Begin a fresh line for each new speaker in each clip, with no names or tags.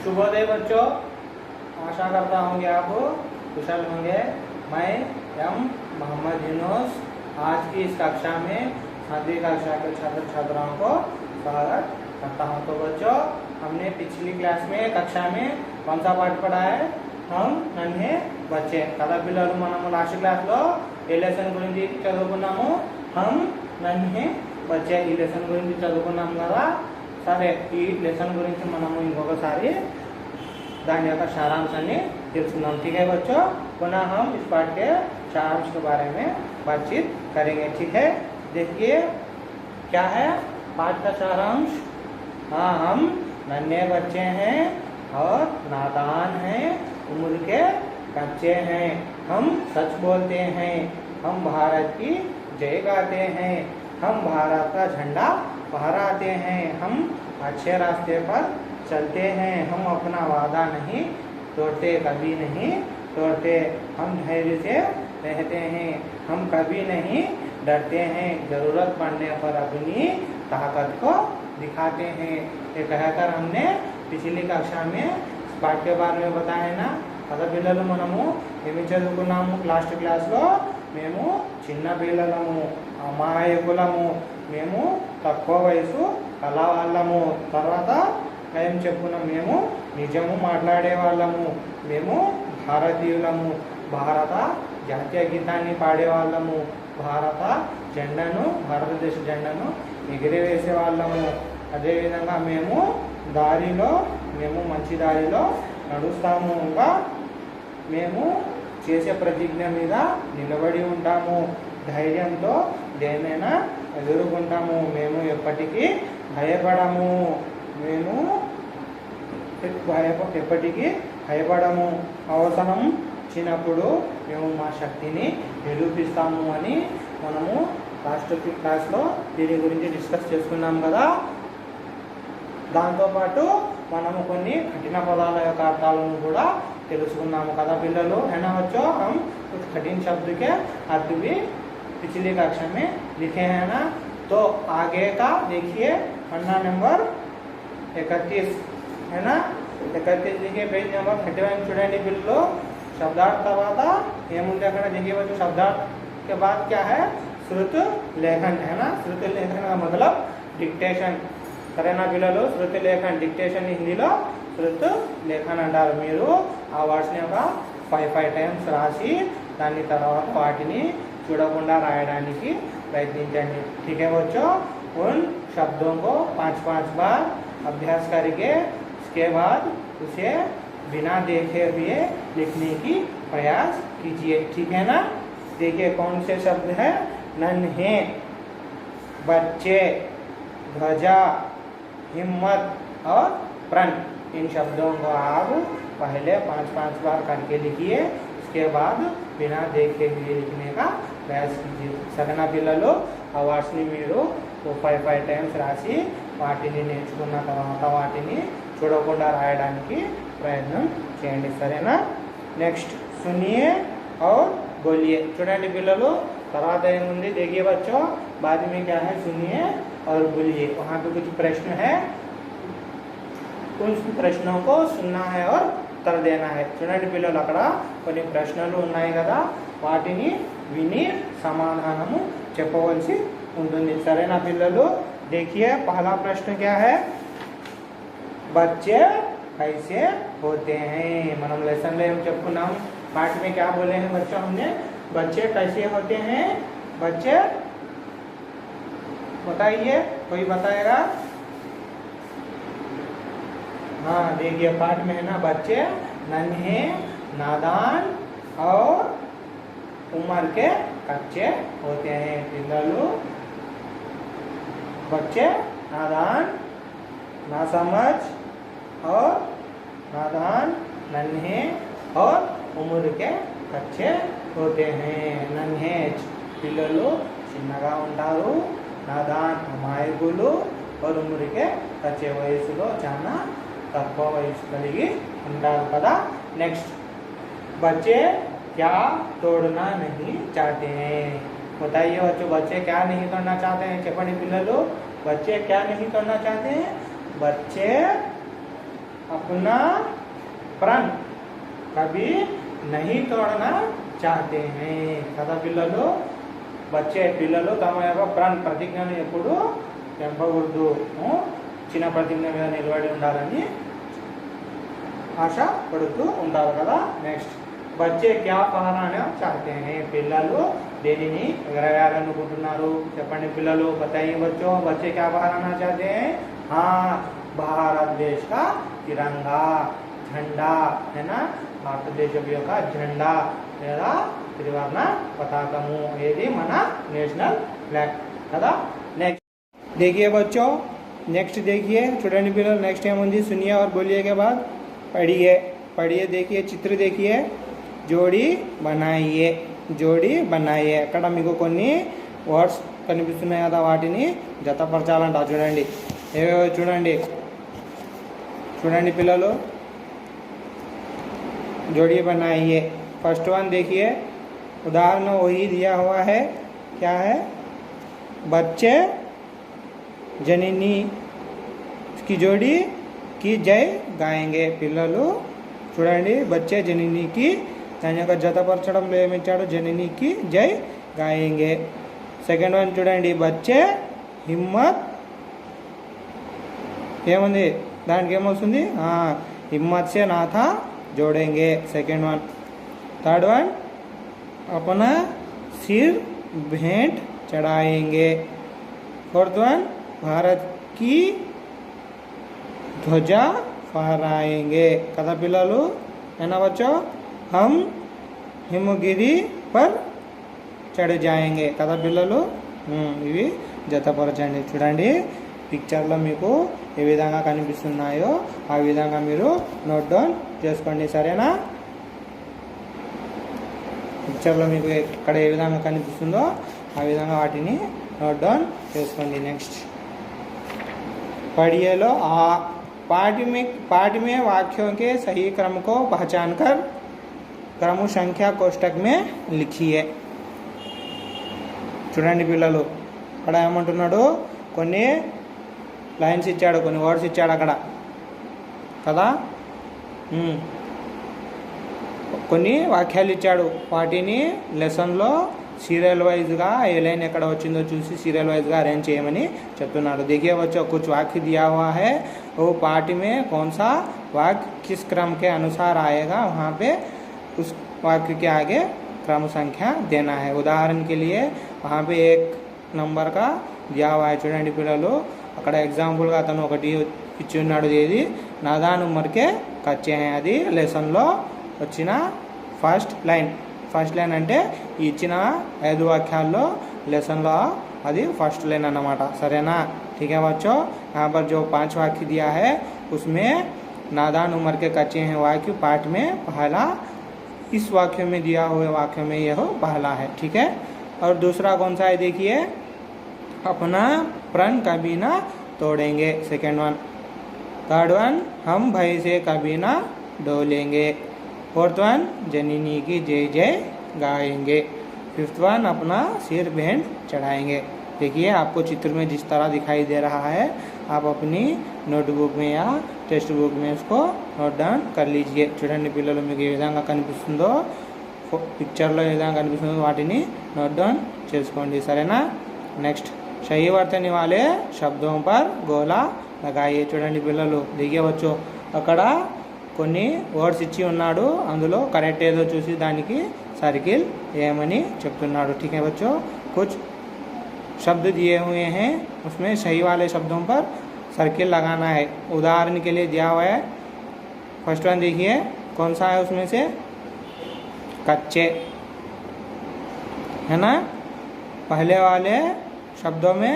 शुभोदय बच्चों, आशा करता हूँ कि आप कुशल होंगे। मैं एम मोहम्मद यूनुस आज की इस कक्षा में 7वीं कक्षा के छात्र छात्राओं को स्वागत करता हूँ। तो बच्चों, हमने पिछली क्लास में कक्षा में कौन सा पाठ पढ़ा है? हम नन्हे बच्चे कदा पिల్లలు మనము లాస్ట్ క్లాస్ లో ఏ లెసన్ గురించి చదువుకున్నాము? हम నన్हे बच्चे ఈ లెసన్ గురించి చదువుకున్నాం కదా। సరే, ఈ లెసన్ గురించి మనము ఇంకొకసారి दान का सारांश తెలుసుకుందాం। ठीक है बच्चों, पुनः हम इस पाठ के सारांश के बारे में बातचीत करेंगे। ठीक है, देखिए क्या है पाठ का सारांश। हाँ, हम नन्हे बच्चे हैं और नादान हैं, उम्र के कच्चे हैं। हम सच बोलते हैं, हम भारत की जय गाते हैं, हम भारत का झंडा फहराते हैं, हम अच्छे रास्ते पर चलते हैं, हम अपना वादा नहीं तोड़ते, कभी नहीं तोड़ते, हम धैर्य से रहते हैं, हम कभी नहीं डरते हैं, जरूरत पड़ने पर अपनी ताकत को दिखाते हैं। ये कहकर हमने पिछली कक्षा में पाठ के बारे में बताया ना। కథ పిల్లలు మనము ఏమి చదువుకున్నాము? లాస్ట్ క్లాస్లో మేము చిన్న పిల్లలము, అమాయకులము, మేము తక్కువ వయసు కలవాళ్ళము, తర్వాత ఏం చెప్పుకున్నాం? మేము నిజము మాట్లాడే వాళ్ళము, మేము భారతీయులము, భారత జాతీయ గీతాన్ని పాడేవాళ్ళము, భారతదేశ జెండాను ఎగిరివేసే వాళ్ళము, అదేవిధంగా మేము మంచి దారిలో నడుస్తాము, ఇంకా మేము చేసే ప్రతిజ్ఞ మీద నిలబడి ఉంటాము, ధైర్యంతో దేనైనా ఎదుర్కొంటాము, మేము ఎప్పటికీ భయపడము, మేము ఎప్పటికీ భయపడము, అవసరం వచ్చినప్పుడు మేము మా శక్తిని నిరూపిస్తాము అని మనము లాస్ట్ క్లాస్లో దీని గురించి డిస్కస్ చేసుకున్నాం కదా। దాంతోపాటు మనము కొన్ని కఠిన పదాల యొక్క అర్థాలను కూడా తెలుసుకున్నాము కదా పిల్లలు। है ना बच्चों, हम कुछ कठिन शब्द के अर्थ भी पिछली कक्षा में लिखे हैं ना। तो आगे का देखिए पन्ना नंबर 31 है ना, 31 देखिए पेज नंबर 31 చూడండి పిల్లలు। शब्दार्थ తర్వాత ఏముంది అక్కడ देखिए बच्चों, शब्दार्थ के बाद क्या है? श्रुत लेखन है ना। श्रुत लेखन का मतलब डिक्टेशन, సరేనా పిల్లలు? శృతి లేఖన్, డిక్టేషన్ హిందీలో శృతి లేఖన్ అంటారు। మీరు ఆ వర్డ్స్ని ఒక 5 టైమ్స్ రాసి దాని తర్వాత వాటిని చూడకుండా రాయడానికి ప్రయత్నించండి। ठीक है बच्चों, उन शब्दों को 5 बार अभ्यास करके उसके बाद उसे बिना देखे हुए लिखने की प्रयास कीजिए। ठीक है ना। देखिए कौन से शब्द है? नन्हे बच्चे, ध्वजा, हिम्मत और प्रण। इन शब्दों को आप पहले 5 बार करके लिखिए, उसके बाद बिना देखे हुए लिखने का प्रयास कीजिए। सगना పిల్లలు ఆ వర్డ్స్ని మీరు 5 టైమ్స్ రాసి వాటిని నేర్చుకున్న తర్వాత వాటిని చూడకుండా రాయడానికి ప్రయత్నం చేయండి, సరేనా। నెక్స్ట్ सुनिए और बोलिए। చూడండి పిల్లలు, తర్వాత ఏముంది? देखिए बच्चों, बाद में क्या है? सुनिए और बोलिए। वहाँ पे कुछ प्रश्न है, उन प्रश्नों को सुनना है और उत्तर देना है। చూడండి పిల్లలు, అక్కడ కొన్ని ప్రశ్నలు ఉన్నాయి కదా, వాటిని విని సమాధానము చెప్పవలసి ఉంటుంది, సరేనా పిల్లలు। देखिए पहला प्रश्न क्या है? बच्चे कैसे होते हैं। మనం లెసన్ లో ఏం చెప్పుకున్నాం? पाठ में क्या बोले हैं बच्चों? हमने बच्चे कैसे होते हैं। बच्चे बताइए, कोई बताएगा? हाँ, देखिए पाठ में है ना, बच्चे नन्हे, नादान और उम्र के कच्चे होते हैं। पिल्ललू बच्चे नादान, नासमझ और नादान, नन्हे और उम्र के कच्चे होते हैं। नन्हे పిల్లలు చిన్నగా ఉంటారు, నాదాన్ అమాయకులు, और उम्र के कच्चे వయసులో చాలా తక్కువ వయసు కలిగి ఉంటారు కదా। नेक्स्ट, बच्चे क्या तोड़ना नहीं चाहते हैं। बताइए बच्चों, बच्चे क्या नहीं करना चाहते हैं? చెప్పండి పిల్లలు, बच्चे क्या नहीं करना चाहते हैं? बच्चे अपना प्रण कभी नहीं तोड़ना चाहते हैं కదా పిల్లలు వచ్చే పిల్లలు తమ యొక్క ప్రణ్ ప్రతిజ్ఞను ఎప్పుడు తెంపకూడదు చిన్న ప్రతిజ్ఞ మీద నిలబడి ఉండాలని ఆశ పడుతూ ఉంటారు కదా నెక్స్ట్ बच्चे क्या पहनाना चाहते हैं పిల్లలు దేనిని ఎగరవేయాలనుకుంటున్నారు చెప్పండి పిల్లలు बताइए बच्चों बच्चे क्या पहनाना चाहते हैं हाँ भारत देश का तिरंगा झंडा है ना भारत देश యొక్క झंडा లేదా త్రివర్ణ పతాకము ఏది మన నేషనల్ ఫ్లాగ్ కదా नेक्स्ट देखिए बच्चों नेक्स्ट देखिए చూడండి పిల్లలు नेक्स्ट ఏముంది सुनिए और बोलिए के बाद पढ़िए पढ़िए देखिए चित्र देखिए जोड़ी बनाइए जोड़ी बनाइए అక్కడ మీకు కొన్ని వర్డ్స్ కనిపిస్తున్నాయి కదా వాటిని జతపరచాలంట చూడండి ఏవేవో చూడండి చూడండి పిల్లలు जोड़ी बनाइए फर्स्ट वन देखिए उदाहरण वही दिया हुआ है क्या है बच्चे जननी की जोड़ी की जय गाएंगे పిల్లలు చూడండి बच्चे जननी की దాని యొక్క జతపరచడంలో ఏమిచ్చాడు జననీకి జై గాయేంగే సెకండ్ వన్ చూడండి బచ్చే హిమ్మత్ ఏముంది దానికి ఏమొస్తుంది హిమ్మత్ సే నాథా जोड़ेंगे सेकेंड वन थर्ड वन अपना सिर भेंट चढ़ाएंगे फोर्थ वन भारत की ध्वजा फहराएंगे कदा पिल्ललू है ना बच्चों हम हिमगिरी पर चढ़ जाएंगे कदा पिल्ललू ఇవి జతపరచండి చూడండి పిక్చర్లో మీకు ఏ విధంగా కనిపిస్తున్నాయో ఆ విధంగా మీరు నోట్ డౌన్ చేసుకోండి సరేనా పిక్చర్లో మీకు ఎక్కడ ఏ విధంగా కనిపిస్తుందో ఆ విధంగా వాటిని నోట్ డౌన్ చేసుకోండి నెక్స్ట్ पढ़िए लो पाठ में वाक्यों के सही क्रम को पहचान कर क्रम संख्या कोष्टक में लिखिए చూడండి పిల్లలు అక్కడ ఏమంటున్నాడు కొన్ని లైన్స్ ఇచ్చాడు కొన్ని వర్డ్స్ ఇచ్చాడు అక్కడ కదా కొన్ని వాక్యాలు ఇచ్చాడు వాటిని లెసన్లో సీరియల్ వైజ్గా ఏ లైన్ ఎక్కడ వచ్చిందో చూసి సీరియల్ వైజ్గా అరేంజ్ చేయమని చెప్తున్నాడు देखिए बच्चों कुछ वाक्य दिया हुआ है वो पाठ में कौन सा वाक्य किस क्रम के अनुसार आएगा वहाँ पे उस वाक्य के आगे क्रम संख्या देना है उदाहरण के लिए वहाँ पे एक नंबर का दिया हुआ है చూడండి పిల్లలు అక్కడ ఎగ్జాంపుల్గా అతను ఒకటి ఇచ్చి ఉన్నాడు ఏది నాదాన్ ఉమర్కే కచ్చే అది లెసన్లో వచ్చిన ఫస్ట్ లైన్ అంటే ఇచ్చిన 5 వాక్యాల్లో లెసన్లో అది ఫస్ట్ లైన్ అన్నమాట సరేనా ठीक है बच्चों यहाँ पर जो 5 वाक्य दिया है उसमें नादान उम्र के कच्चे हैं वाक्य पाठ में पहला इस वाक्य में दिया हुए वाक्य में यह पहला है ठीक है और दूसरा कौन सा है देखिए अपना प्रण कभी ना तोड़ेंगे सेकेंड वन थर्ड वन हम भय से कभी ना डोलेंगे फोर्थ वन जननी की जय जय गाएंगे फिफ्थ वन अपना सिर भेंट चढ़ाएंगे देखिए आपको चित्र में जिस तरह दिखाई दे रहा है आप अपनी नोटबुक में या टेक्स्ट बुक में इसको नोट डाउन कर लीजिए చూడండి పిల్లలు మీకు ఏ విధంగా కనిపిస్తుందో పిక్చర్లో ఏ విధంగా కనిపిస్తుందో వాటిని నోట్ డౌన్ చేసుకోండి సరేనా నెక్స్ట్ सही वर्तने वाले शब्दों पर गोला लगाइए చూడండి పిల్లలు देखिए बच्चों అక్కడ కొన్ని వర్డ్స్ ఇచ్చి ఉన్నాడు అందులో కరెక్ట్ ఏదో చూసి దానికి सर्किल ఏమని చెప్తున్నాడు ठीक है बच्चों कुछ शब्द दिए हुए हैं उसमें सही वाले शब्दों पर सर्किल लगाना है उदाहरण के लिए दिया हुआ है फर्स्ट वन देखिए कौन सा है उसमें से कच्चे है ना पहले वाले शब्दों में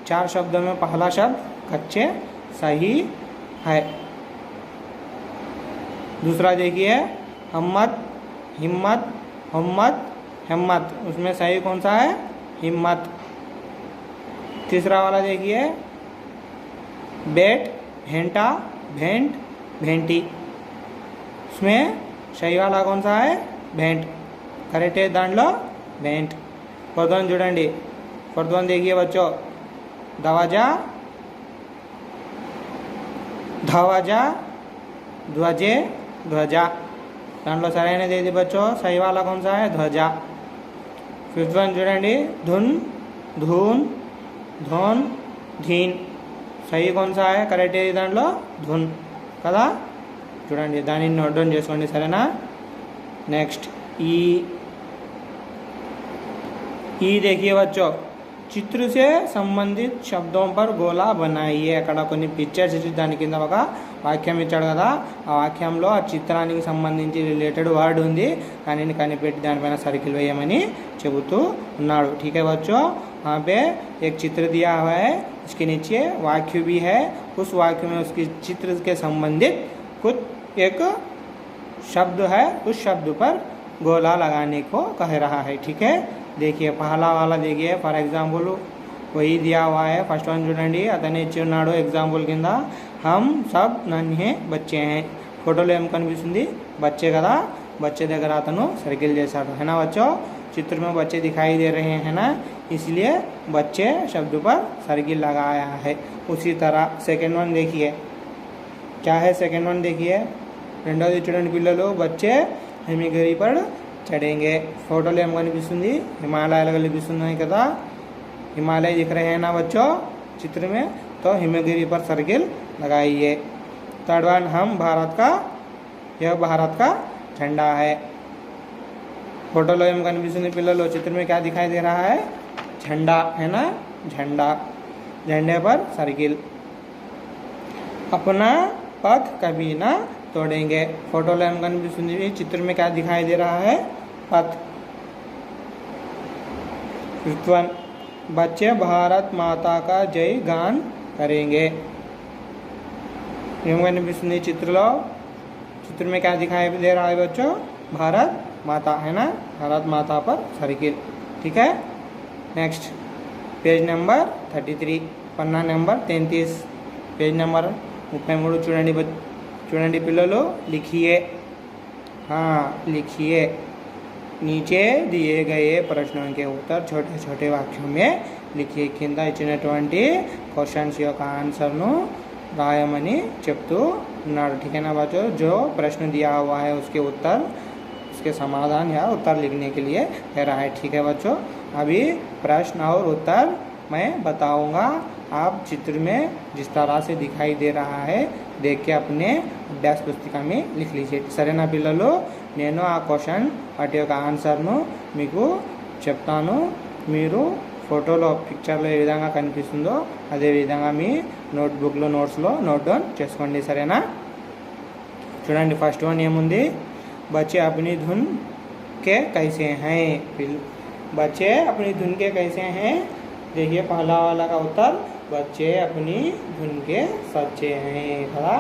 4 शब्दों में पहला शब्द कच्चे सही है दूसरा देखिए हिम्मत हिम्मत हिम्मत हिम्मत उसमें सही कौन सा है हिम्मत तीसरा वाला देखिए बेट भेंटा भेंट भेंटी उसमें सही वाला कौन सा है भेंट करेक्ट है दांडलो भेंट फोर्थ చూడండి फोर्थ देखिए बच्चों धवाजा धवाजा ध्वजे ध्वजा। దాంట్లో సరైనది ఏది బచ్చో? सही वाला कौन सा है? ध्वजा। फिफ्थ वन చూడండి, धुन धून धोन धीन। सही कौन सा है? करेक्ट ఏది దాంట్లో? धुन కదా। చూడండి దాన్ని నోట్ డౌన్ చేసుకోండి సరేనా। नेक्स्ट ई देखिए बच्चों, चित्र से संबंधित शब्दों पर गोला बनाइए। అక్కడ కొన్ని పిక్చర్స్ ఇచ్చి దాని కింద ఒక వాక్యం ఇచ్చాడు కదా, ఆ వాక్యంలో ఆ చిత్రానికి సంబంధించి రిలేటెడ్ వర్డ్ ఉంది, దానిని కనిపెట్టి దానిపైన సర్కిల్ వేయమని చెబుతూ ఉన్నాడు। ठीक है बच्चों, वहाँ पे एक चित्र दिया हुआ है, इसके नीचे वाक्य भी है, उस वाक्य में उसकी चित्र के संबंधित कुछ एक शब्द है, उस शब्द पर गोला लगाने को कह रहा है। ठीक है, देखिए पहला वाला देखिए, फॉर एग्जाम्पल वही दिया हुआ है। फर्स्ट वन చూడండి, అతనే ఇచ్చి ఉన్నాడు ఎగ్జాంపుల్ కింద, हम सब नन्हे बच्चे हैं। ఫోటోలో ఏం కనిపిస్తుంది? बच्चे కదా, बच्चे దగ్గర అతను సర్కిల్ చేశాడు है ना बच्चों। चित्र में बच्चे दिखाई दे रहे हैं ना, इसलिए बच्चे शब्द पर सर्किल लगाया है। उसी तरह सेकेंड वन देखिए, क्या है सेकेंड वन देखिए, రెండోది చూడండి పిల్లలు, बच्चे हिमगिरी पर चढ़ेंगे। फोटोలో ఏం కనిపిస్తుంది? हिमालयाలు కనిపిస్తున్నాయి కదా, हिमालय दिख रहे हैं ना बच्चों चित्र में, तो हिमगिरी पर सर्किल लगाइए। थर्ड वन, हम भारत का, यह भारत का झंडा है। फोटोలో ఏం కనిపిస్తుంది పిల్లలు? चित्र में क्या दिखाई दे रहा है? झंडा है ना, झंडा, झंडे पर सर्किल। अपना पथ कभी ना तोड़ेंगे। फोटोలో ఏం కనిపిస్తుంది? चित्र में क्या दिखाई दे रहा है? पथ। फिफ्थ वन, बच्चे भारत माता का जय गान करेंगे। ఏం కనిపిస్తుంది చిత్రలో? चित्र में क्या दिखाई दे रहा है बच्चों? भारत माता है ना, भारत माता पर सर्किल। ठीक है, नेक्स्ट पेज नंबर 33, पन्ना नंबर 33, पेज नंबर 33 చూడండి చూడండి పిల్లలు, लिखिए, हाँ लिखिए, नीचे दिए गए प्रश्नों के उत्तर छोटे छोटे वाक्यों में लिखिए। కింద ఇచ్చినటువంటి క్వశ్చన్స్ యొక్క ఆన్సర్ను రాయమని చెప్తూ ఉన్నాడు। ठीक है ना बच्चों, जो प्रश्न दिया हुआ है उसके उत्तर, उसके समाधान या उत्तर लिखने के लिए कह रहा है। ठीक है बच्चों, अभी प्रश्न और उत्तर मैं बताऊंगा, आप चित्र में जिस तरह से दिखाई दे रहा है देख के अपने अभ्यास पुस्तिका में लिख लीजिए। సరేనా పిల్లలు, నేను ఆ క్వశ్చన్ వాటి యొక్క ఆన్సర్ను మీకు చెప్తాను, మీరు ఫోటోలో పిక్చర్లో ఏ విధంగా కనిపిస్తుందో అదే విధంగా మీ నోట్బుక్లో నోట్స్లో నోట్ డౌన్ చేసుకోండి సరేనా। చూడండి ఫస్ట్ వన్ ఏముంది? बच्चे अपनी धुन के कैसे हैं। बच्चे अपनी धुन के कैसे हैं? देखिए पहला वाला का उत्तर, बच्चे अपनी धुन के सच्चे हैं కదా।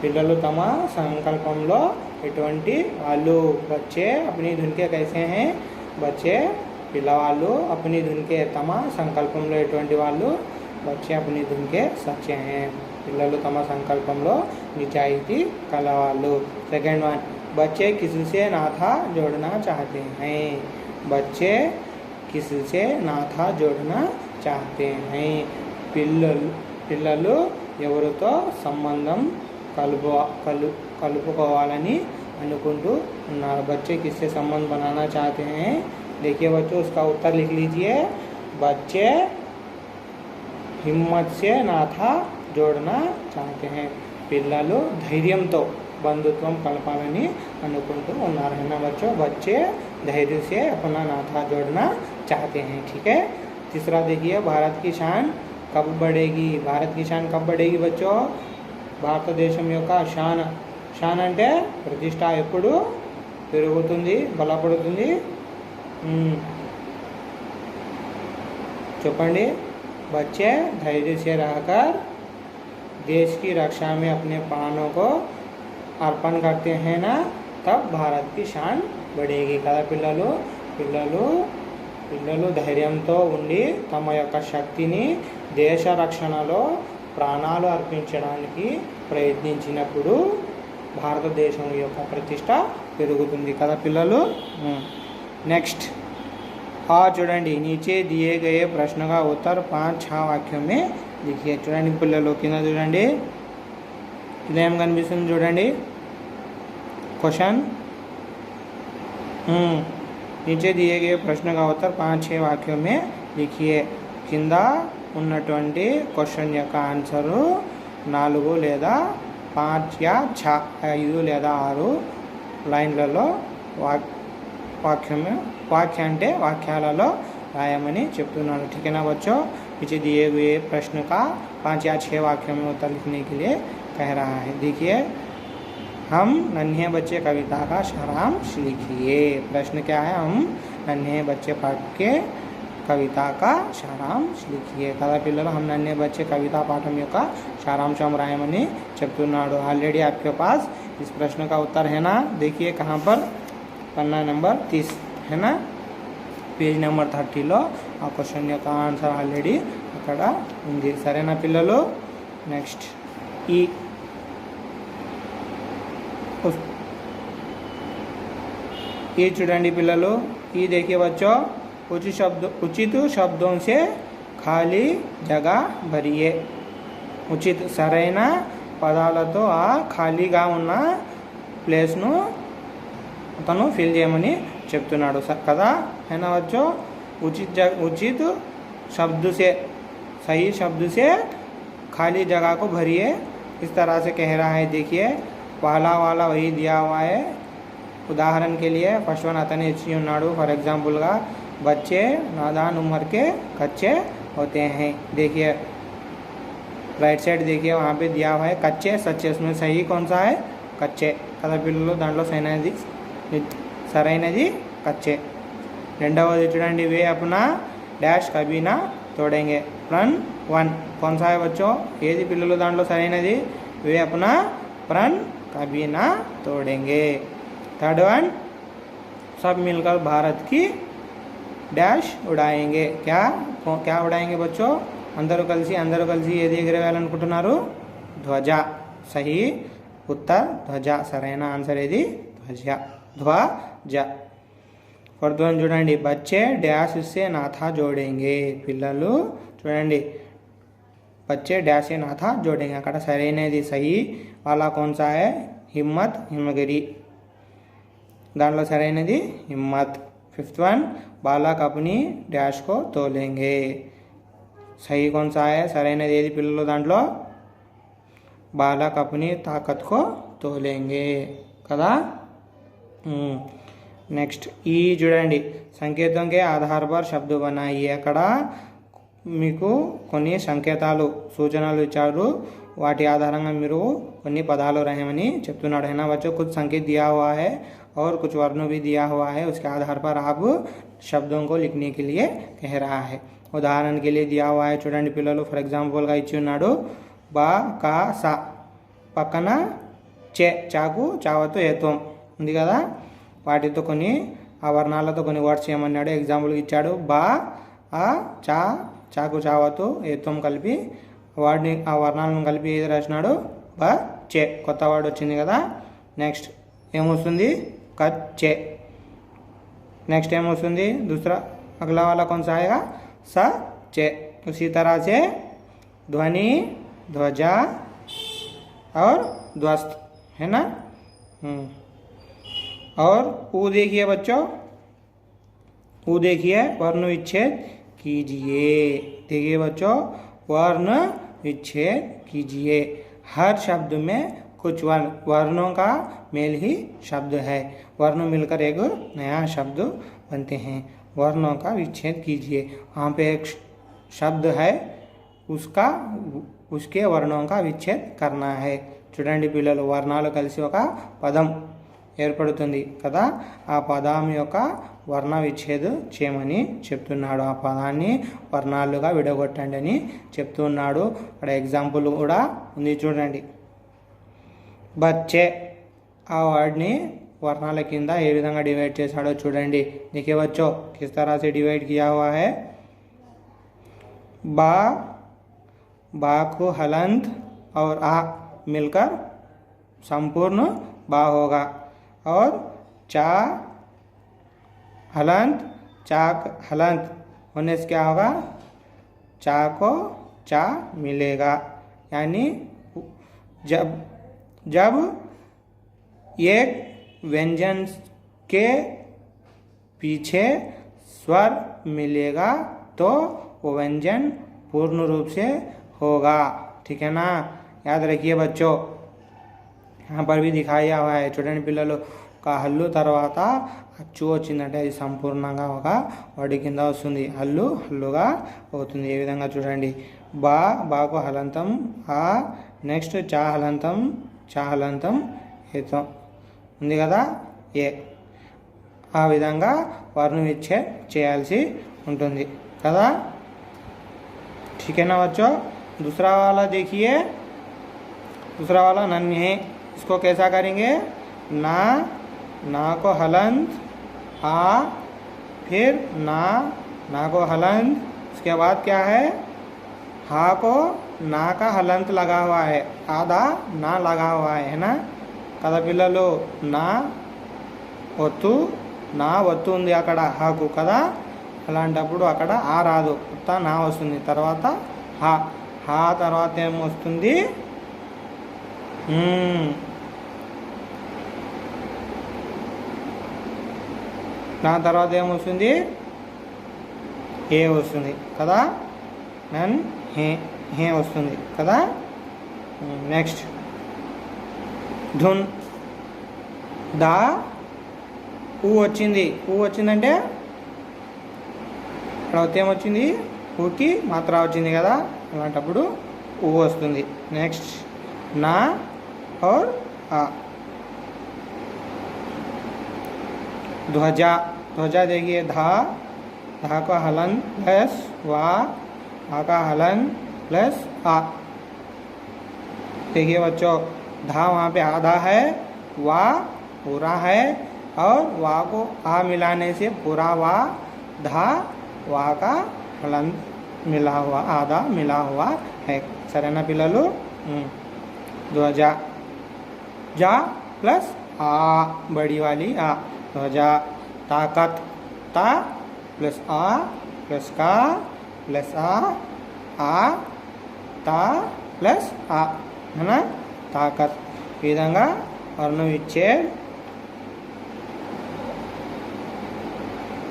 పిల్లలు తమ సంకల్పంలో ఎటువంటి వాళ్ళు, बच्चे अपनी धुन के कैसे हैं, बच्चे పిల్లవాళ్ళు अपनी धुन के తమ సంకల్పంలో ఎటువంటి వాళ్ళు, बच्चे अपनी धुन के सच्चे हैं, పిల్లలు తమ సంకల్పంలో నిజాయితీ కలవాళ్ళు। सेकेंड वन, बच्चे किसी से नाता जोड़ना चाहते हैं। बच्चे किसी से नाता जोड़ना चाहते हैं, పిల్లలు ఎవరితో సంబంధం కలుపుకోవాలని అనుకుంటూ ఉన్నారు। बच्चे किससे संबंध बनाना चाहते हैं। देखिए बच्चों, उसका उत्तर लिख लीजिए, बच्चे हिम्मत से नाता जोड़ना चाहते हैं, పిల్లలు ధైర్యంతో బంధుత్వం కలపాలని అనుకుంటూ ఉన్నారు है ना बच्चों। बच्चे धैर्य से अपना नाता जोड़ना चाहते हैं। ठीक है, तीसरा देखिए, भारत की शान कब बढ़ेगी। भारत की शान कब बढ़ेगी बच्चों? భారతదేశం యొక్క షాన్ అంటే ప్రతిష్ట ఎప్పుడు పెరుగుతుంది, బలపడుతుంది? చెప్పండి। बच्चे धैर्य से रहकर देश की रक्षा में अपने प्राणों को अर्पण करते हैं ना, तब भारत की शान बढ़ेगी కదా। పిల్లలు ధైర్యంతో ఉండి తమ యొక్క శక్తిని దేశ రక్షణలో ప్రాణాలు అర్పించడానికి ప్రయత్నించినప్పుడు భారతదేశం యొక్క ప్రతిష్ట పెరుగుతుంది కదా పిల్లలు। నెక్స్ట్ చూడండి, नीचे दिए गए प्रश्न का उत्तर 5-6 वाक्यों में लिखिए। చూడండి పిల్లలు, కింద చూడండి, ఇదేం కనిపిస్తుంది చూడండి क्वेश्चन। नीचे दिए गए प्रश्न का उत्तर 5-6 वाक्यों में लिखिए। కింద ఉన్నటువంటి క్వశ్చన్ యొక్క ఆన్సరు 4 లేదా 5 या 5 లేదా 6 లైన్లలో वाक्य అంటే వాక్యాలలో రాయమని చెప్తున్నాను। ठीक है ना बच्चों। नीचे दिए हुए प्रश्न का 5 या 6 वाक्यों में उत्तर लिखने के लिए कह रहा है। देखिए, हम नन्हे बच्चे कविता का सारांश लिखिए। प्रश्न क्या है? हम नन्हे बच्चे पढ़ के कविता का सारांश लिखिए కదా పిల్లలు। हम नन्हे बच्चे कविता पाठम యొక్క सारांशం రాయమని చెప్తున్నాడు। ऑलरेडी आपके पास इस प्रश्न का उत्तर है ना। देखिए कहाँ पर, पन्ना नंबर 30 है ना, పేజ్ నెంబర్ 30లో ఆ క్వశ్చన్ యొక్క ఆన్సర్ ఆల్రెడీ అక్కడ ఉంది। సరేనా పిల్లలు। నెక్స్ట్ ये చూడండి పిల్లలు। ఈ देखिए बच्चों, उचित शब्दों से ఖాళీ जगह भरिए। ఉచిత సరైన పదాలతో ఆ ఖాళీగా ఉన్న ప్లేస్ను అతను ఫిల్ చేయమని చెప్తున్నాడు కదా। है ना बच्चों। उचित शब्द से, सही शब्द से खाली जगह को भरिए। इस तरह से कह रहा है। देखिए पहला वाला वही दिया हुआ है। उदाहरण के लिए फर्स्ट वन अतने इच्छी उन्नाडु। फॉर एग्जाम्पल का बच्चे नादान उम्र के कच्चे होते हैं। देखिए राइट साइड देखिए, वहाँ पे दिया हुआ है कच्चे सच्चे। उसमें सही कौन सा है? कच्चे కదా పిల్లలు। దాంట్లో సరైనది కచ్చే। రెండవది చూడండి, वे अपना डैश कभी ना तोड़ेंगे। प्रण 1 कौन सा है बच्चों? ఏది పిల్లలు దాంట్లో సరైనది? वे अपना प्रण कभी ना तोड़ेंगे। थर्ड वन, सब मिलकर भारत की डैश उड़ाएंगे। क्या उड़ाएंगे बच्चों? అందరూ కలిసి ఏది ఎగరవేయాలనుకుంటున్నారు? ధ్వజ। సహీ उत्तर ధ్వజ। సరైన ఆన్సర్ ఏది? ధ్వజ। ధ్వజ। ఫోర్త్ వన్ చూడండి, బచ్చే డాష్ से नाथा जोड़ेंगे। పిల్లలు చూడండి, बच्चे डैश से नाथा जोड़ेंगे। అక్కడ సరైనది సహీ वाला कौन सा है? हिम्मत हिमगिरी। దాంట్లో సరైనది హిమ్మత్। फिफ्थ वन, बालक अपनी डैश को तोलेंगे। सही कौन सा है? సరైనది ఏది పిల్లలు దాంట్లో? बालक अपनी ताकत को तोलेंगे కదా। నెక్స్ట్ ఈ చూడండి, సంకేతం के आधार पर शब्द बनाइए। అక్కడ మీకు కొన్ని సంకేతాలు సూచనలు ఇచ్చారు, వాటి ఆధారంగా మీరు కొన్ని పదాలు రాయమని చెప్తున్నాడు। है ना बच्चों। कुछ संकेत दिया हुआ है और कुछ वर्ण भी दिया हुआ है। उसके आधार पर आप शब्दों को लिखने के लिए कह रहा है। उदाहरण के लिए दिया हुआ है చూడండి పిల్లలు। ఫర్ ఎగ్జాంపుల్ గా ఇచ్చి ఉన్నాడు, బా కా సా పక్కన చే చాకు చావతో ఏత్వం ఉంది కదా। వాటితో కొన్ని ఆ వర్ణాలతో కొన్ని వర్డ్స్ ఏమన్నాడు ఎగ్జాంపుల్గా ఇచ్చాడు। బా ఆ చా చాకు చావతో ఏత్వం కలిపి వాడిని ఆ వర్ణాలను కలిపి ఏది రాసినాడు? బ చే। కొత్త వర్డ్ వచ్చింది కదా। నెక్స్ట్ ఏమొస్తుంది? కచ్చే। नेक्स्ट टाइम वसुंदी दूसरा अगला वाला कौन सा आएगा? स चे। उसी तरह से ध्वनि, ध्वजा और ध्वस्त, है ना। और ऊ देखिए बच्चों, ऊ देखिए वर्ण विच्छेद कीजिए। देखिए बच्चों, वर्ण विच्छेद कीजिए। हर शब्द में कुछ वर्णों का मेल ही शब्द है। वर्ण मिलकर एक नया शब्द बनते हैं। वर्णों का विच्छेद कीजिए। वहाँ पे एक शब्द है, उसके वर्णों का विच्छेद करना है। చూడండి పిల్లలు, వర్ణాలు కలిసి ఒక పదం ఏర్పడుతుంది కదా। ఆ పదం యొక్క వర్ణ విచ్ఛేదం చేయమని చెప్తున్నాడు। ఆ పదాన్ని వర్ణాలుగా విడగొట్టండి అని చెప్తున్నాడు। అక్కడ ఎగ్జాంపుల్ కూడా ఉంది చూడండి। बच्चे आ वर्ड ने वर्णाल किंदा ये विधंगा डिवाइड చేశాడో చూడండి। देखिए बच्चों, किस तरह से डिवाइड किया हुआ है। बा, बा को हलंत और आ मिलकर संपूर्ण बा होगा। और चा हलंत, चाक हलंत होने से क्या होगा? चा को चा मिलेगा। यानी जब जब एक व्यंजन के पीछे स्वर मिलेगा तो वो व्यंजन पूर्ण रूप से होगा। ठीक है ना, याद रखिए बच्चों। यहाँ पर भी दिखाया हुआ है చూడండి పిల్లలు ఒక హల్లు తర్వాత అచ్చు వచ్చిందంటే అది సంపూర్ణంగా ఒక వాడి కింద వస్తుంది, హల్లు హల్లుగా అవుతుంది। ఏ విధంగా చూడండి, బా బాకు హలంతం ఆ, నెక్స్ట్ చా హలంతం చా హలంతం ఏతో ఉంది కదా ఏ, ఆ విధంగా వర్ణ విచ్ఛేదం చేయాల్సి ఉంటుంది కదా। ठीक है ना बच्चों। दूसरा वाला देखिए, दूसरा वाला नन्हे, इसको कैसा करेंगे, ना ना को हलंत आ, फिर ना ना को हलंत, उसके बाद क्या है हा को ना का हलंत लगा हुआ है, आधा ना लगा हुआ है ना కదా పిల్లలు। నా ఒత్తు నా ఒత్తు ఉంది అక్కడ హాకు కదా, అలాంటప్పుడు అక్కడ ఆ రాదు, ఉత్త నా వస్తుంది, తర్వాత హా, హా తర్వాత ఏమొస్తుంది, నా తర్వాత ఏమొస్తుంది, ఏ వస్తుంది కదా, నన్ హే హే వస్తుంది కదా। నెక్స్ట్ ధున్, దా ఊ వచ్చింది, ఊ వచ్చిందంటే ఇక్కడ ఏమొచ్చింది, ఊకి మాత్ర వచ్చింది కదా, అలాంటప్పుడు ఊ వస్తుంది। నెక్స్ట్ నా और आ, ध्वजा, ध्वजा देखिए धा, धा का हलन प्लस वा, आ का हलन प्लस आ। देखिए बच्चों, धा वहाँ पे आधा है, वा पूरा है, और वा को आ मिलाने से पूरा वा, धा वा का हलन मिला हुआ, आधा मिला हुआ है। सरेना पिल्ललु। ध्वजा, जा प्लस आ, बड़ी वाली आ, ध्वजा। ताकत, ता प्लस आ प्लस का प्लस आ ता प्लस आ है ना, ताकत। ఈ విధంగా వర్ణం ఇచ్చే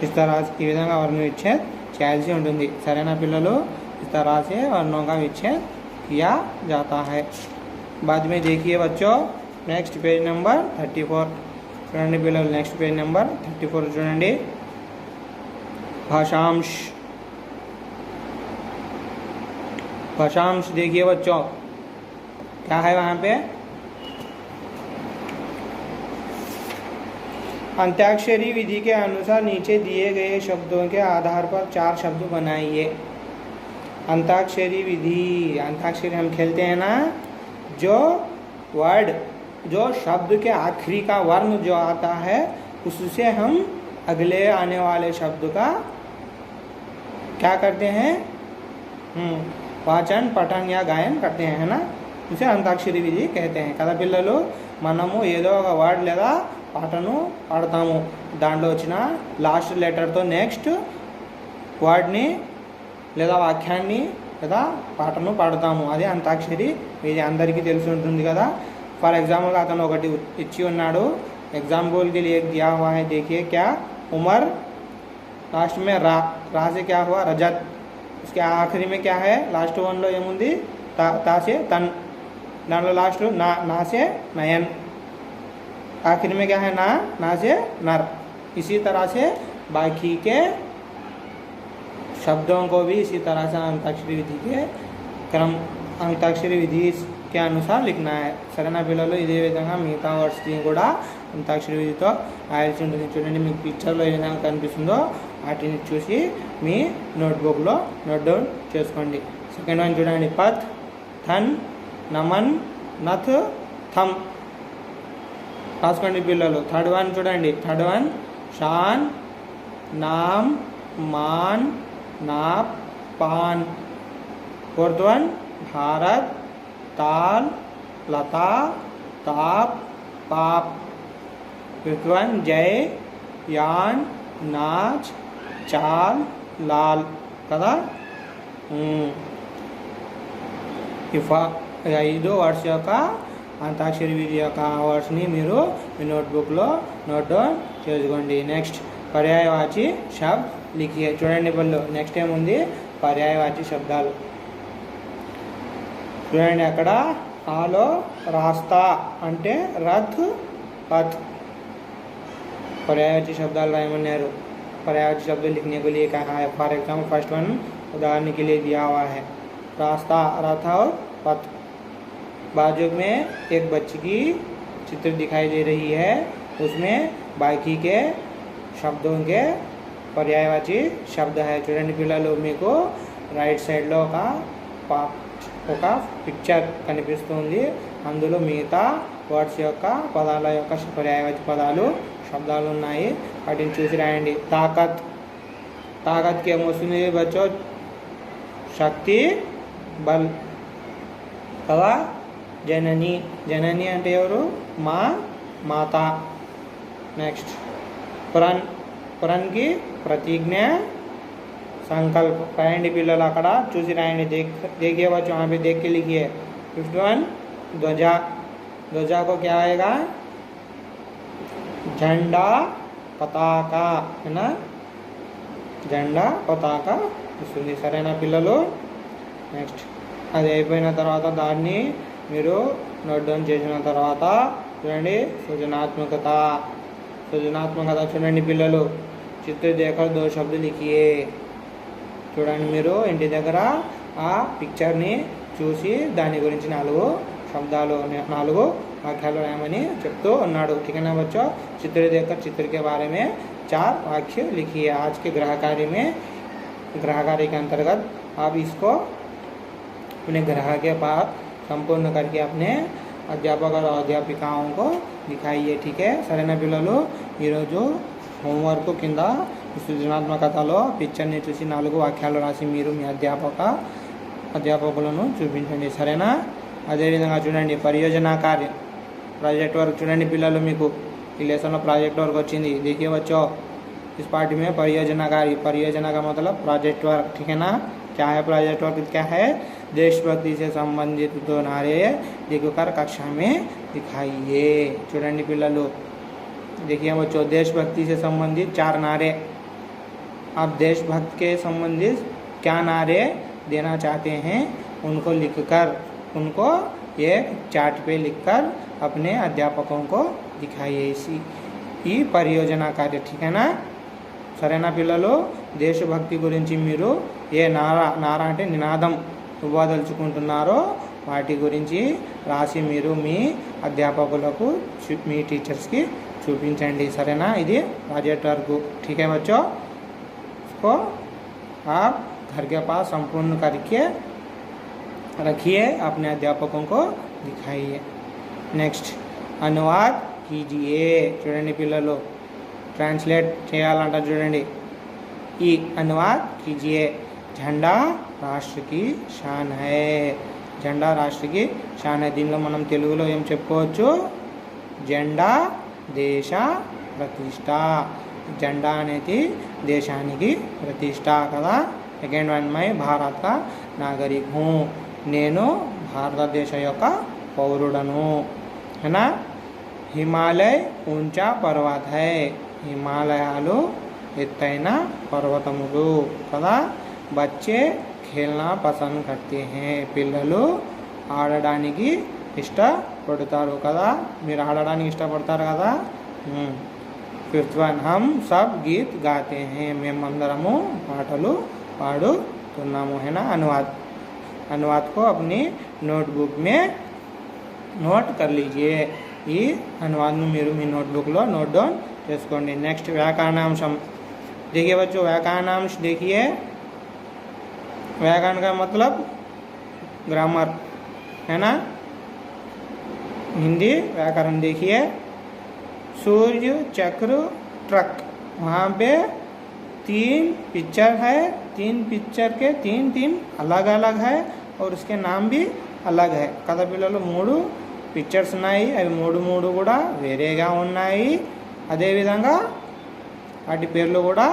इस तरह ఈ విధంగా వర్ణం విచ్ఛేద్ చేయాల్సి ఉంటుంది। సరేనా పిల్లలు, इस तरह से वर्णों का विच्छेद किया जाता है। बाद में देखिए बच्चों, नेक्स्ट पेज नंबर 34 చూడండి పిల్లలు, నెక్స్ట్ పేజ్ నెంబర్ 34 చూడండి। भाषांश, भाषांश देखिए बच्चों, क्या है वहाँ पे, अंत्याक्षरी विधि के अनुसार नीचे दिए गए शब्दों के आधार पर 4 शब्द बनाइए। अंताक्षरी विधि, अंताक्षरी हम खेलते हैं ना, जो वर्ड, जो शब्द के आखिरी का वर्ण जो आता है उससे हम अगले आने वाले शब्द का क्या करते हैं, वाचन पठन या गायन करते हैं, है ना, उसे अंताक्षरी विधि कहते हैं కదా పిల్లలు। మనము ఏదో ఒక వర్డ్ లేదా పాటను పాడతాము, దాంట్లో వచ్చిన లాస్ట్ లెటర్తో నెక్స్ట్ వర్డ్ని లేదా వాక్యాన్ని లేదా పాటను పాడతాము, అదే అంతాక్షరి ఇది అందరికీ తెలిసి ఉంటుంది కదా। ఫర్ ఎగ్జాంపుల్ అతను ఒకటి ఇచ్చి ఉన్నాడు, एग्जाम्पल के लिए दिया हुआ है, देखिए क्या, उमर, लास्ट में रा, रा से क्या हुआ, रजत, उसके आखिरी में क्या है, लास्ट वन लो ఏముంది, తా से तन, दांట్లో लास्ट ना, ना से नयन, आखिर में क्या है ना, ना से नर। इसी तरह से बाकी के शब्दों को भी इसी तरह से अंताक्षरी विधि के क्रम, अंताक्षरी विधि के अनुसार लिखना है। సరేనా పిల్లలు, ఇదే విధంగా మిగతా వర్డ్స్ని కూడా అంతాక్షరి విధితో రాయాల్సి ఉంటుంది। చూడండి మీకు పిక్చర్లో ఏ విధంగా కనిపిస్తుందో వాటిని చూసి మీ నోట్బుక్లో నోట్ డౌన్ చేసుకోండి। సెకండ్ వన్ చూడండి, పత్, థన్, నమన్, నథ్, థమ్ రాసుకోండి పిల్లలు। థర్డ్ వన్ చూడండి, థర్డ్ వన్ షాన్, నామ్, మాన్, నాప్, పాన్। फोर्थ वन भारत, ताल, लता, ताप, पाप। फिफ्थ वन जय, यान, नाच, चाल, लाल కదా। ఈ 5 వర్డ్స్ యొక్క అంతాక్షరి వీధి యొక్క వర్డ్స్ని మీరు మీ నోట్బుక్లో నోట్ డౌన్ చేసుకోండి. నెక్స్ట్ పర్యాయవాచి శబ్ద్ లిఖియే. చూడండి బళ్ళు నెక్స్ట్ ఏముంది, పర్యాయవాచి శబ్దాలు. చూడండి అక్కడ ఆలో రాస్తా అంటే రథ్ పథ్. पर्यायवाची शब्दाలు रायमन्यारू. पर्यायवाची शब्द लिखने के लिए कहा है. फॉर एग्जाम्पल फर्स्ट वन उदाहरण के लिए दिया हुआ है, रास्ता, रथ और पथ. बाजू में एक बच्ची की चित्र दिखाई दे रही है, उसमें बाकी के शब्दों के पर्यायवाची शब्द है. చూడండి పిల్లలు మీకు రైట్ సైడ్లో ఒక పిక్చర్ కనిపిస్తుంది. అందులో మిగతా వర్డ్స్ యొక్క పదాల యొక్క పర్యాయవాచి పదాలు శబ్దాలు ఉన్నాయి. వాటిని చూసి రాయండి. తాకత్, తాకత్కి ఏమొస్తుంది బచ్చో, శక్తి, బల్ కదా. జనని, జనని అంటే ఎవరు, మా మాత. నెక్స్ట్ పురన్, పురన్కి ప్రతిజ్ఞ, संकल्प. रायंडी पिल्लలు అక్కడ చూసి రాయండి. देखिए बच्चों यहाँ पे देख के लिखिए. 51 ध्वजा, ध्वजा को क्या आएगा, झंडा पताका है ना, झंडा पताका వస్తుంది. సరేనా పిల్లలు. నెక్స్ట్ అది అయిపోయిన తర్వాత దాన్ని మీరు నోట్ డౌన్ చేసిన తర్వాత చూడండి సృజనాత్మకత. సృజనాత్మకత చూడండి పిల్లలు, చిత్ర దేఖర్ దో శబ్ద లిఖియే. చూడండి మీరు ఇంటి దగ్గర ఆ పిక్చర్ని చూసి దాని గురించి 4 शब्दाలు 4 वाक्याలు रायमनी చెప్తూ ఉన్నాడు. ठीक है ना बच्चों. चित्र देखकर चित्र के बारे में 4 वाक्य लिखिए. आज के गृह कार्य में, गृह कार्य के अंतर्गत आप इसको अपने गृह के पास संपूर्ण करके अपने अध्यापक और अध्यापिकाओं को दिखाइए. ठीक है. సరేనా పిల్లలు. ఈరోజు హోంవర్క్ కింద సృజనాత్మకతలో పిక్చర్ని చూసి 4 వాక్యాలు రాసి మీరు మీ అధ్యాపకులను చూపించండి. సరేనా. అదేవిధంగా చూడండి పరియోజన కార్యం, ప్రాజెక్ట్ వర్క్. చూడండి పిల్లలు మీకు ఈ లెసన్లో ప్రాజెక్ట్ వర్క్ వచ్చింది. देखिए बच्चों इस पार्ट में परियोजना कार्य, परियोजना का मतलब प्रोजेक्ट वर्क. ठीक है ना. क्या है प्रोजेक्ट वर्क, क्या है, देशभक्ति से संबंधित 2 नारे लिखकर कक्षा में दिखाइए. చూడండి పిల్లలు. देखिए बच्चों देशभक्ति से संबंधित 4 नारे. आप देशभक्ति के संबंधित क्या नारे देना चाहते हैं उनको लिखकर, उनको एक चार्ट पे लिखकर अपने अध्यापकों को दिखाइए. इसी ఈ పరియోజన కార్య. ठीक है ना. సరేనా పిల్లలు. దేశభక్తి గురించి మీరు ఏ నారా అంటే నినాదం ఇవ్వదలుచుకుంటున్నారో వాటి గురించి రాసి మీరు మీ అధ్యాపకులకు మీ టీచర్స్కి చూపించండి. సరేనా. ఇది ప్రాజెక్ట్ వర్క్. ठीक है बच्चों. इसको आप घर के पास संपूर्ण करके रखिए, अपने अध्यापकों को दिखाइए. नेक्स्ट अनुवाद कीजिए. చూడండి పిల్లలు ట్రాన్స్లేట్ చేయాలంట. చూడండి ఈ अनुवाद कीजिए. झंडा राष्ट्र की शान है. झंडा राष्ट्र की शान है. దీనిలో మనం తెలుగులో ఏం చెప్పుకోవచ్చు, జెండా దేశ ప్రతిష్ట. జెండా అనేది దేశానికి ప్రతిష్ట కదా. సెకండ్ వన్ మై భారత నాగరిక్ హూ, నేను భారతదేశ యొక్క పౌరుడను. है ना. హిమాలయ ऊंचा पर्वत है. హిమాలయాలు ఎత్తైన పర్వతములు కదా. బచ్చే ఖేల్నా పసంద్ కర్తే హే. పిల్లలు ఆడడానికి ఇష్టపడతారు కదా. మీరు ఆడడానికి ఇష్టపడతారు కదా. ఫిఫ్త్ వన్ హమ్ సబ్ గీత్ గాతే హే. మేమందరము పాటలు పాడుతున్నాము. है ना. अनुवाद, अनुवाद को अपनी नोटबुक में नोट कर लीजिए. ఈ అనువాదం మీరు మీ నోట్బుక్లో నోట్ డౌన్ చేసుకోండి. నెక్స్ట్ వ్యాకరణాంశం. देखिए बच्चों व्याकरणांश देखिए. व्याकरण का मतलब ग्रामर है ना. हिंदी व्याकरण देखिए. सूर्य, चक्र, ट्रक. वहाँ पे 3 पिक्चर है. 3 पिक्चर के 3 अलग अलग है और उसके नाम भी अलग है. कथा पिల్లలు 3 పిక్చర్స్ ఉన్నాయి. అవి 3 కూడా వేరేగా ఉన్నాయి. అదేవిధంగా వాటి పేర్లు కూడా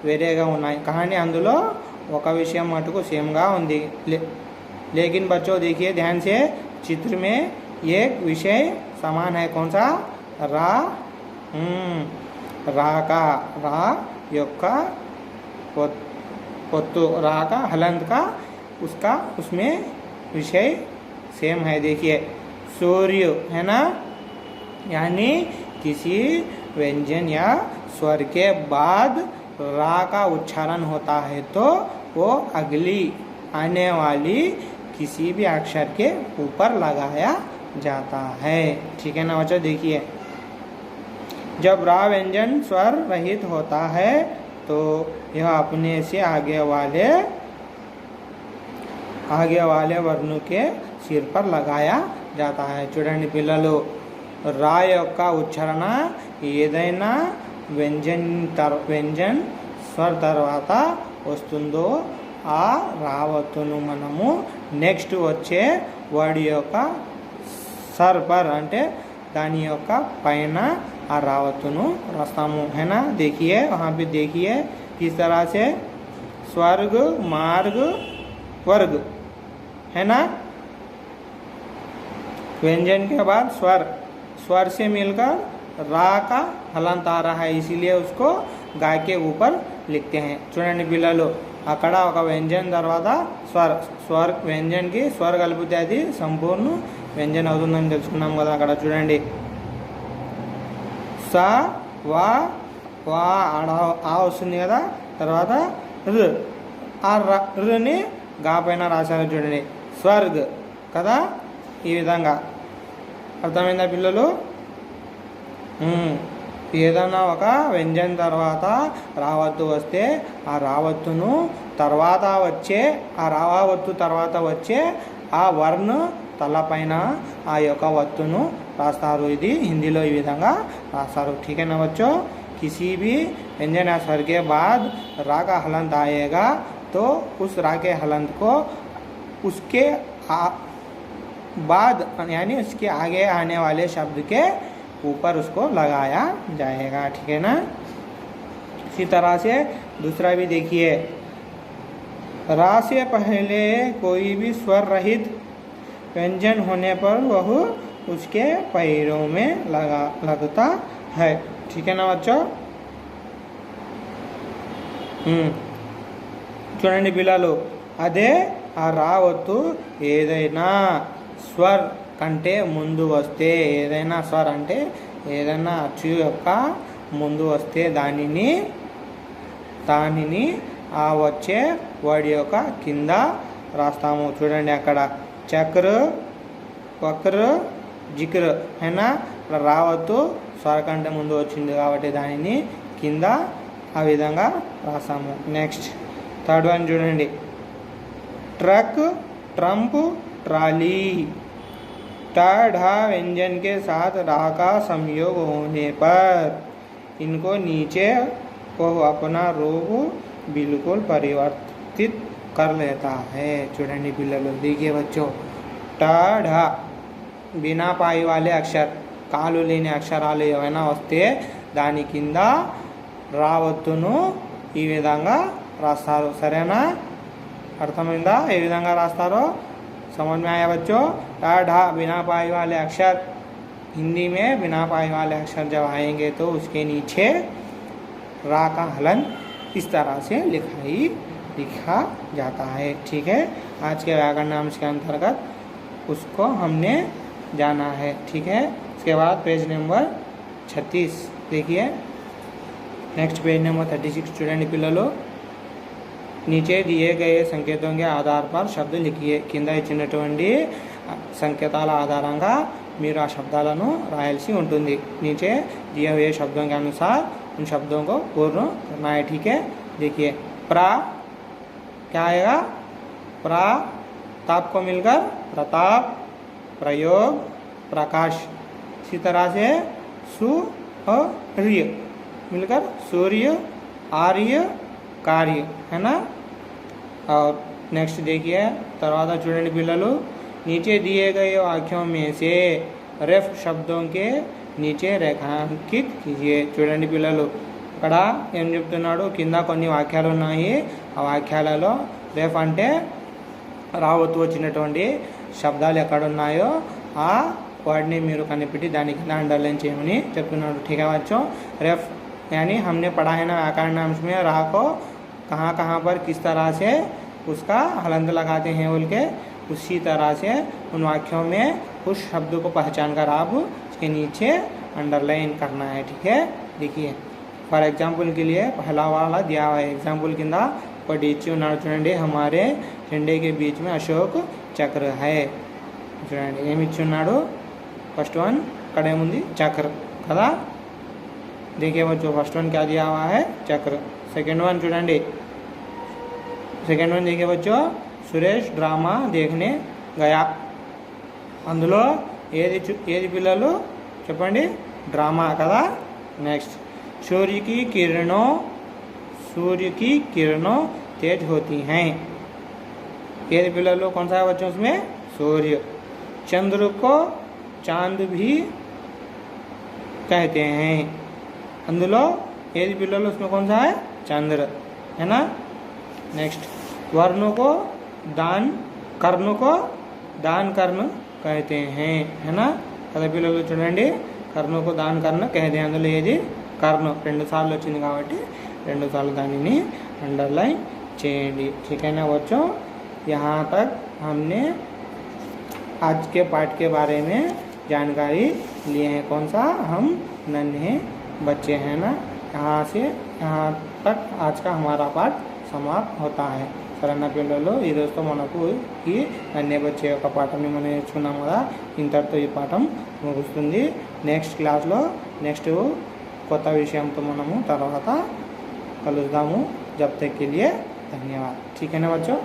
వేరేగా ఉన్నాయి. కానీ అందులో ఒక విషయం మటుకు సేమ్గా ఉంది. लेकिन बच्चों देखिए ध्यान से, चित्र में एक विषय समान है, कौन सा? रा। रा का, रा యొక్క పొత్తు, रा का हलंत का उसका उसमें विषय सेम है। देखिए सूर्य है ना, यानी किसी व्यंजन या स्वर के बाद रा का उच्चारण होता है तो वो अगली आने वाली किसी भी अक्षर के ऊपर लगाया जाता है। ठीक है ना बच्चों। देखिए जब रा व्यंजन स्वर रहित होता है तो यह अपने से आगे वाले वर्ण के सिर पर लगाया जाता है। చూడండి పిల్లలు, రా యొక్క ఉచ్చారణ ఏదైనా వ్యంజన్ స్వర తర్వాత వస్తుందో ఆ రావత్తును మనము నెక్స్ట్ వచ్చే వర్డ్ యొక్క सर पर అంటే दानी యొక్క పైన आ रावतुनु रास्तामु है ना। देखिए वहाँ पे देखिए किस तरह से स्वर्ग मार्ग वर्ग है ना। व्यंजन के बाद स्वर से मिलकर रा का हलंत आ रहा है, इसीलिए उसको गा के ऊपर लिखते हैं। చూడండి పిల్లలు, అక్కడ ఒక వ్యంజన్ తర్వాత స్వర్ వ్యంజన్ కి స్వర కలిపితే అది సంపూర్ణ వ్యంజన్ అవుతుందని తెలుసుకున్నాం కదా। అక్కడ చూడండి సా వా వా ఆ వస్తుంది కదా, తర్వాత ర్, ఆ ర్ని గా పైన రాశారు చూడండి, స్వర్గ్ కదా। ఈ విధంగా అర్థమైందా పిల్లలు? ఏదైనా ఒక వ్యంజన్ తర్వాత రావత్తు వస్తే ఆ రావత్తును తర్వాత వచ్చే ఆ వర్ణ తలపైన ఆ యొక్క వత్తును रास्तारू। ఇది हिंदी ఈ విధంగా రాస్తారు। ठीक है ना बच्चों। किसी भी व्यंजन या स्वर के बाद रा का हलंत आएगा तो उस रा के हलंत को उसके बाद यानी उसके आगे आने वाले शब्द के ऊपर उसको लगाया जाएगा। ठीक है ना। इसी तरह से दूसरा भी देखिए, रा से पहले कोई भी स्वर रहित व्यंजन होने पर वह उसके पैरों में लगता है। ठीक है ना बच्चों। చూడండి పిల్లలు, అదే ఆ రావత్తు ఏదైనా స్వర్ కంటే ముందు వస్తే, ఏదైనా స్వర్ అంటే ఏదైనా అచ్చు యొక్క ముందు వస్తే దానిని ఆ వచ్చే వర్డ్ యొక్క కింద రాస్తాము। చూడండి అక్కడ చక్ర వక్ర జిక్ర है ना। రావత్తు స్వర కంటే ముందు వచ్చింది కాబట్టి దానిని కింద ఆ విధంగా రాస్తాము। నెక్స్ట్ థర్డ్ వన్ చూడండి, ट्रक ट्रम्प ट्राली। ढा व्यंजन के साथ रा का संयोग होने पर इनको नीचे को अपना रूप बिल्कुल परिवर्तित कर लेता है। చూడండి పిల్లలు, देखिए बच्चों, ढा बिना पाई वाले अक्षर కాలు లేని అక్షరాలు ఏమైనా వస్తే దాని కింద రావత్తును ఈ విధంగా రాస్తారు। సరేనా? అర్థమైందా ఏ విధంగా రాస్తారో? समझ में आया बच्चों? ढा बिना पाई वाले अक्षर, हिंदी में बिना पाई वाले अक्षर जब आएंगे तो उसके नीचे रा का हलन इस तरह से लिखा जाता है। ठीक है। आज के व्याकरण अंश के अंतर्गत उसको हमने जाना है। ठीक है। इसके बाद पेज नंबर 36 देखिए। नेक्स्ट पेज नंबर 36 చూడండి పిల్లలు, नीचे दिए गए संकेतों के आधार पर शब्द लिखिए। కింద ఇచ్చినటువంటి సంకేతాల ఆధారంగా మీరు ఆ శబ్దాలను రాయాల్సి ఉంటుంది। नीचे दिए हुए शब्दों के अनुसार उन शब्दों को पूर्ण करना है। ठीक है। देखिए प्रा क्या आएगा? प्रा ताप को मिलकर प्रताप, प्रयोग, प्रकाश। इसी तरह से सूर्य मिलकर सूर्य, आर्य, कार्य है ना। और नेक्स्ट देखिए తర్వాత చూడండి పిల్లలు, नीचे दिए गए वाक्यों में से रेफ शब्दों के नीचे रेखांकित कीजिए। చూడండి పిల్లలు, ఇక్కడ ఏం చెప్తున్నాడు, కింద కొన్ని వాక్యాలు ఉన్నాయి, ఆ వాక్యాలలో రెఫ్ అంటే రావత్తు వచ్చినటువంటి శబ్దాలు ఎక్కడున్నాయో ఆ వాడిని మీరు కనిపెట్టి దాని కింద అండర్లైన్ చేయమని చెప్తున్నాడు. ठीक है बच्चों. रेफ यानी हमने पढ़ा है ना व्याकरणांश में रा को कहाँ कहाँ पर किस तरह से उसका हलंत लगाते हैं बोल के, उसी तरह से उन वाक्यों में उस शब्द को पहचान कर आप उसके नीचे अंडरलाइन करना है. ठीक है. देखिए फॉर एग्जाम्पल के लिए पहला वाला दिया हुआ है. एग्जाम्पल किंदा पढ़ी उन्नाడు చూడండి. हमारे झंडे के बीच में अशोक चक्र है. చూడండి ఏమి ఇచ్చి ఉన్నాడు. फर्स्ट वन ఇక్కడ ఏముంది चक्र కదా. देखिए बच्चों फर्स्ट वन क्या दिया हुआ है चक्र. सेकंड वन చూడండి. सेकंड वन देखिए बच्चों सुरेश ड्रामा देखने गया. అందులో ఏది పిల్లలు చెప్పండి ड्रामा కదా. नेक्स्ट सूर्य की किरणों तेज होती हैं. ये पिల్లలు कौन सा है बच्चों उसमें सूर्य. चंद्र को चांद भी कहते हैं. అందులో ఏది పిల్లలు उसमें कौन सा है चंद्र है ना. नेक्स्ट वर्ण को कर्ण कहते हैं है ना. కదా పిల్లలు చూడండి కర్ణ को दान कर्ण कहते हैं. అందులో ఏది కర్ణ 2 సార్లు వచ్చింది కాబట్టి 2 సార్లు దానిని अंडरलाइन చేయండి. ठीक है ना बच्चों. यहाँ तक हमने आज के पाठ के बारे में जानकारी लिए हैं. कौन सा हम नन्हे बच्चे हैं ना. यहाँ से यहाँ तक आज का हमारा पाठ समाप्त होता है. సరేనా పిల్లలు ఈ రోజుతో మనకు ఈ నన్నే వచ్చే ఒక పాఠంని మనం నేర్చుకున్నాం కదా. ఇంతటితో ఈ పాఠం ముగుస్తుంది. నెక్స్ట్ క్లాస్లో నెక్స్ట్ కొత్త విషయంతో మనము తర్వాత కలుద్దాము. जब तक के लिए धन्यवाद. ठीक है ना बच्चों.